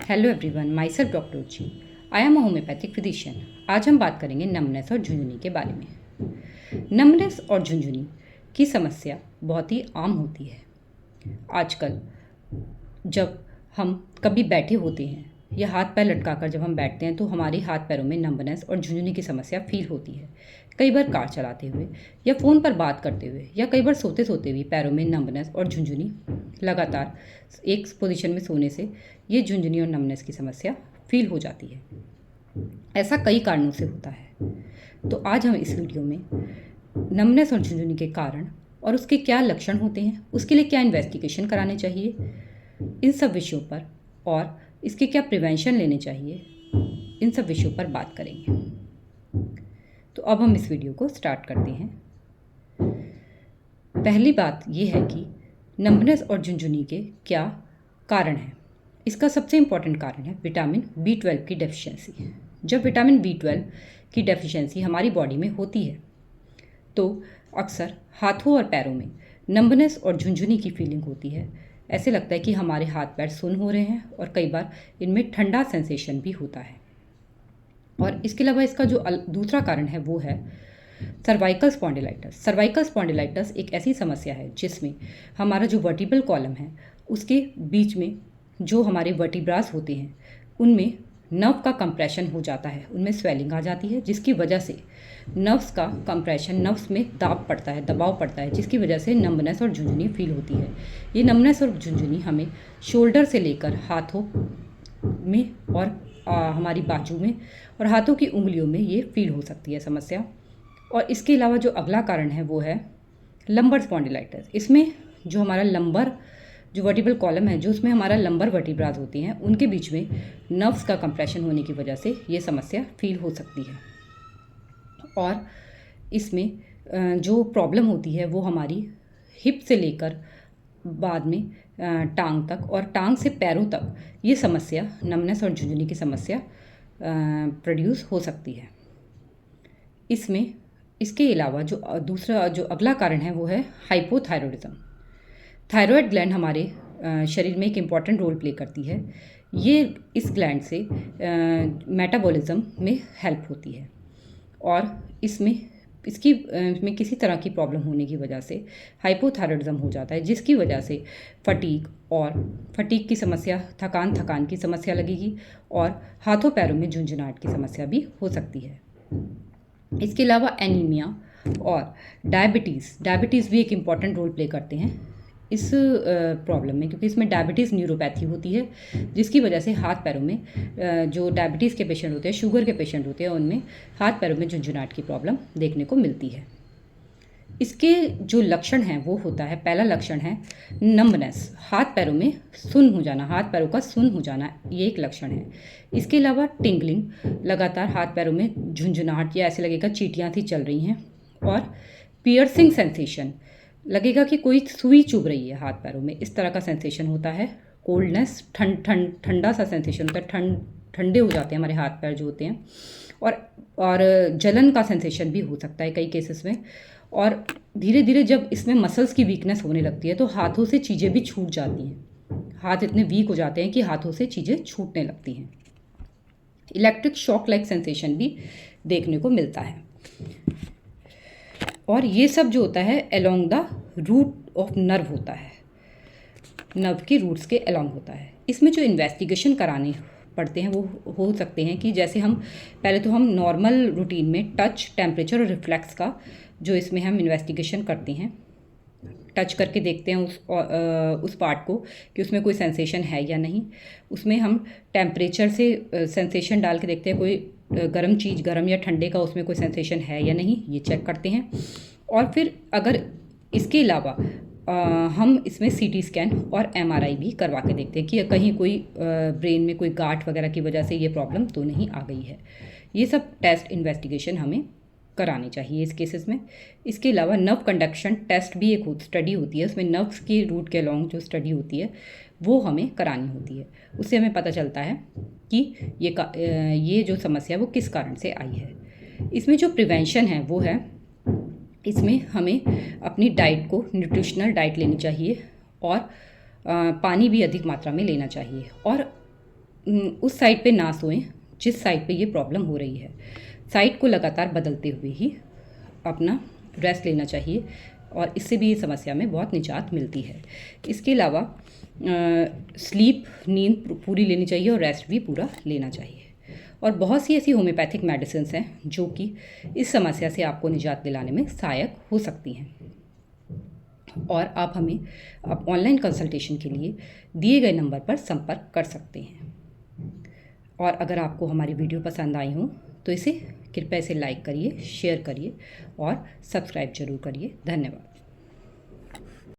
Hello everyone, my self doctor Ruchi. I am a homeopathic physician. आज हम बात करेंगे नमनेस और झुंझुनी के बारे में। नमनेस और झुंझुनी की समस्या बहुत ही आम होती है। आजकल जब हम कभी बैठे होते हैं या हाथ पैर लटकाकर जब हम बैठते हैं तो हमारे हाथ पैरों में नंबनेस और झुंझुनी की समस्या फील होती है। कई बार कार चलाते हुए या फ़ोन पर बात करते हुए या कई बार सोते सोते भी पैरों में नंबनेस और झुंझुनी लगातार एक पोजीशन में सोने से ये झुंझुनी और नंबनेस की समस्या फील हो जाती है। ऐसा कई कारणों से होता है। तो आज हम इस वीडियो में नंबनेस और झुंझुनी के कारण और उसके क्या लक्षण होते हैं, उसके लिए क्या इन्वेस्टिगेशन कराने चाहिए, इन सब विषयों पर और इसके क्या प्रिवेंशन लेने चाहिए, इन सब विषयों पर बात करेंगे। तो अब हम इस वीडियो को स्टार्ट करते हैं। पहली बात ये है कि नंबनेस और झुंझुनी के क्या कारण हैं। इसका सबसे इम्पॉर्टेंट कारण है विटामिन B12 की डेफिशिएंसी। जब विटामिन B12 की डेफिशिएंसी हमारी बॉडी में होती है तो अक्सर हाथों और पैरों में नंबनेस और झुंझुनी की फीलिंग होती है। ऐसे लगता है कि हमारे हाथ पैर सुन्न हो रहे हैं और कई बार इनमें ठंडा सेंसेशन भी होता है। और इसके अलावा इसका जो दूसरा कारण है वो है सर्वाइकल स्पॉन्डिलाइटिस। सर्वाइकल स्पॉन्डिलाइटिस एक ऐसी समस्या है जिसमें हमारा जो वर्टिब्रल कॉलम है उसके बीच में जो हमारे वर्टिब्रास होते हैं उनमें नर्व का कंप्रेशन हो जाता है, उनमें स्वेलिंग आ जाती है, जिसकी वजह से नर्व्स का कंप्रेशन, नर्व्स में दबाव पड़ता है, जिसकी वजह से नंबनेस और झुंझुनी फील होती है। ये नंबनेस और झुंझुनी हमें शोल्डर से लेकर हाथों में और हमारी बाजू में और हाथों की उंगलियों में ये फील हो सकती है समस्या। और इसके अलावा जो अगला कारण है वो है लंबर स्पॉन्डिलाइटिस। इसमें जो हमारा लंबर जो वर्टिब्रल कॉलम है, जो उसमें हमारा लंबर वर्टिब्रास होती हैं, उनके बीच में नर्व्स का कंप्रेशन होने की वजह से ये समस्या फील हो सकती है। और इसमें जो प्रॉब्लम होती है वो हमारी हिप से लेकर बाद में टांग तक और टांग से पैरों तक ये समस्या, नमनेस और झुंझुनी की समस्या प्रोड्यूस हो सकती है। इसमें इसके अलावा जो दूसरा जो अगला कारण है वो है हाइपोथायरॉयडिज्म। थायराइड ग्लैंड हमारे शरीर में एक इम्पॉर्टेंट रोल प्ले करती है। ये इस ग्लैंड से मेटाबॉलिज्म में हेल्प होती है और इसमें किसी तरह की प्रॉब्लम होने की वजह से हाइपोथायरॉयडिज्म हो जाता है, जिसकी वजह से फटीग की समस्या, थकान की समस्या लगेगी और हाथों पैरों में झुंझुनाहट की समस्या भी हो सकती है। इसके अलावा एनीमिया और डायबिटीज़ भी एक इम्पॉर्टेंट रोल प्ले करते हैं इस प्रॉब्लम में, क्योंकि इसमें डायबिटीज़ न्यूरोपैथी होती है, जिसकी वजह से हाथ पैरों में जो डायबिटीज़ के पेशेंट होते हैं, शुगर के पेशेंट होते हैं, उनमें हाथ पैरों में झुंझुनाहट की प्रॉब्लम देखने को मिलती है। इसके जो लक्षण हैं वो होता है, पहला लक्षण है नंबनेस, हाथ पैरों में सुन्न हो जाना, हाथ पैरों का सुन्न हो जाना, ये एक लक्षण है। इसके अलावा टिंगलिंग, लगातार हाथ पैरों में झुंझुनाहट या ऐसे लगेगा चींटियाँ सी चल रही हैं, और पियर्सिंग सेंसेशन, लगेगा कि कोई सुई चुभ रही है हाथ पैरों में, इस तरह का सेंसेशन होता है। कोल्डनेस, ठंडा सा सेंसेशन होता है, ठंडे हो जाते हैं हमारे हाथ पैर जो होते हैं, और जलन का सेंसेशन भी हो सकता है कई केसेस में। और धीरे धीरे जब इसमें मसल्स की वीकनेस होने लगती है तो हाथों से चीज़ें भी छूट जाती हैं, हाथ इतने वीक हो जाते हैं कि हाथों से चीज़ें छूटने लगती हैं। इलेक्ट्रिक शॉक लाइक सेंसेशन भी देखने को मिलता है। और ये सब जो होता है along the route of nerve होता है, नर्व की रूट्स के अलोंग होता है। इसमें जो इन्वेस्टिगेशन कराने पड़ते हैं वो हो सकते हैं कि जैसे हम पहले तो हम नॉर्मल रूटीन में टच, टेम्परेचर और रिफ्लेक्स का जो इसमें हम इन्वेस्टिगेशन करते हैं, टच करके देखते हैं उस पार्ट को कि उसमें कोई सेंसेशन है या नहीं। उसमें हम टेम्परेचर से सेंसेशन डाल के देखते हैं कोई गर्म या ठंडे का उसमें कोई सेंसेशन है या नहीं, ये चेक करते हैं। और फिर अगर इसके अलावा हम इसमें CT स्कैन और MRI भी करवा के देखते हैं कि कहीं कोई ब्रेन में कोई गांठ वगैरह की वजह से ये प्रॉब्लम तो नहीं आ गई है। ये सब टेस्ट इन्वेस्टिगेशन हमें करानी चाहिए इस केसेस में। इसके अलावा नर्व कंडक्शन टेस्ट भी एक स्टडी होती है, उसमें नर्व्स की रूट के अलोंग जो स्टडी होती है वो हमें करानी होती है। उससे हमें पता चलता है कि ये जो समस्या वो किस कारण से आई है। इसमें जो प्रिवेंशन है वो है, इसमें हमें अपनी डाइट को, न्यूट्रिशनल डाइट लेनी चाहिए और पानी भी अधिक मात्रा में लेना चाहिए। और उस साइड पे ना सोएं जिस साइड पे ये प्रॉब्लम हो रही है। साइड को लगातार बदलते हुए ही अपना रेस्ट लेना चाहिए और इससे भी ये समस्या में बहुत निजात मिलती है। इसके अलावा स्लीप, नींद पूरी लेनी चाहिए और रेस्ट भी पूरा लेना चाहिए। और बहुत सी ऐसी होम्योपैथिक मेडिसिन्स हैं जो कि इस समस्या से आपको निजात दिलाने में सहायक हो सकती हैं। और आप हमें ऑनलाइन कंसल्टेशन के लिए दिए गए नंबर पर संपर्क कर सकते हैं। और अगर आपको हमारी वीडियो पसंद आई हो तो इसे कृपया लाइक करिए, शेयर करिए और सब्सक्राइब जरूर करिए। धन्यवाद।